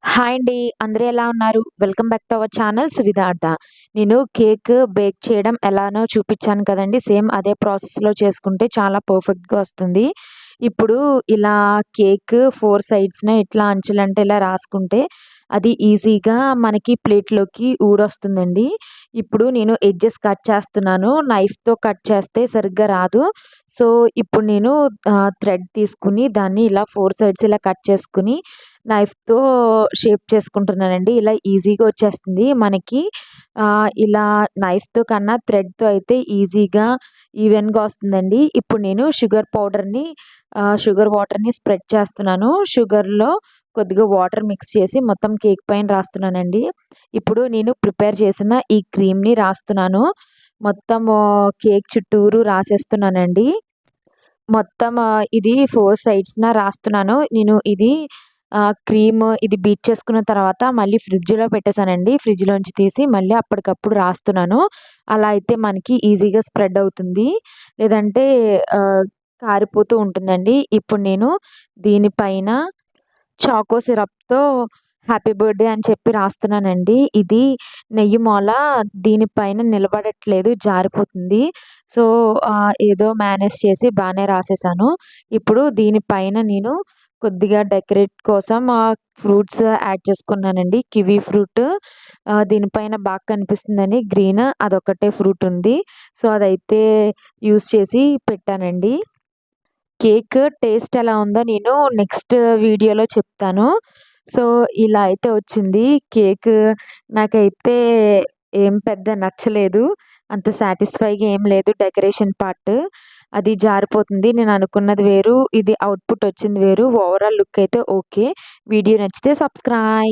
Hi అండి. అందరూ ఎలా ఉన్నారు? Welcome back to our channel Suvidha అడ్డ. నేను కేక్ బేక్ చేయడం ఎలానో చూపిచ్చాను కదండీ! సేమ్ అదే ప్రాసెస్‌లో చేసుకుంటే చాలా పర్ఫెక్ట్‌గా వస్తుంది. ఇప్పుడు ఇలా కేక్ 4 సైడ్స్‌న ఇట్లా అంచులంటే ఇలా రాసుకుంటే అది ఈజీగా మనకి ప్లేట్‌లోకి ఊడొస్తుందండి. ఇప్పుడు నేను ఎడ్జెస్ కట్ చేస్తున్నాను. నైఫ్‌తో కట్ చేస్తే సరిగ్గా రాదు. సో, ఇప్పుడు నేను థ్రెడ్ తీసుకొని దాన్ని ఇలా 4 సైడ్స్ ఇలా కట్ చేసుకొని నైఫ్‌తో షేప్ చేసుకుంటున్నానండి. ఇలా ఈజీగా వచ్చేస్తుంది మనకి. ఇలా నైఫ్‌తో కన్నా థ్రెడ్‌తో అయితే ఈజీగా, ఈవెన్‌గా వస్తుందండి. ఇప్పుడు నేను షుగర్ వాటర్‌ని స్ప్రెడ్ చేస్తున్నాను. షుగర్‌లో కొద్దిగా వాటర్ మిక్స్ చేసి మొత్తం కేక్ పైన రాస్తున్నానండి. ఇప్పుడు నేను ప్రిపేర్ చేసిన ఈ క్రీమ్‌ని రాస్తున్నాను. మొత్తము కేక్ చుట్టూరు రాసేస్తున్నానండి. మొత్తం ఇది 4 సైడ్స్‌న రాస్తున్నాను. నేను క్రీమ్ ఇది బీట్ చేసుకున్న తర్వాత మళ్ళీ ఫ్రిడ్జ్‌లో పెట్టేసానండి. ఫ్రిడ్జ్‌లోంచి తీసి మళ్ళీ అప్పటికప్పుడు రాస్తున్నాను. అలా అయితే మనకి ఈజీగా స్ప్రెడ్ అవుతుంది. లేదంటే ఆహ్, కారిపోతూ ఉంటుందండి. ఇప్పుడు నేను దీనిపైన చాకో సిరప్‌తో హ్యాపీ బర్త్‌డే అని చెప్పి రాస్తున్నానండి. ఇది నెయ్యి మొల దీనిపైన నిలబడట్లేదు, జారిపోతుంది. సో, ఏదో మేనేజ్ చేసి బానే రాసేసాను. ఇప్పుడు దీనిపైన నేను కొద్దిగా డెకరేట్ కోసం ఫ్రూట్స్ యాడ్ చేసుకున్నానండి. కివి ఫ్రూట్ దీనిపైన బాగా కనిపిస్తుందని గ్రీన్ అదొక్కటే ఫ్రూట్ ఉంది. సో, అదైతే యూజ్ చేసి పెట్టానండి. కేక్ టేస్ట్ ఎలా ఉందో నేను నెక్స్ట్ వీడియోలో చెప్తాను. సో, ఇలా అయితే వచ్చింది. కేక్ నాకైతే ఏం పెద్ద నచ్చలేదు. అంత సాటిస్ఫైగా ఏం లేదు డెకరేషన్ పార్ట్. అది జారిపోతుంది. నేను అనుకున్నది వేరు. ఇది అవుట్‌పుట్ వచ్చింది వేరు. ఓవరాల్ లుక్ అయితే ఓకే. వీడియో నచ్చితే సబ్స్క్రైబ్.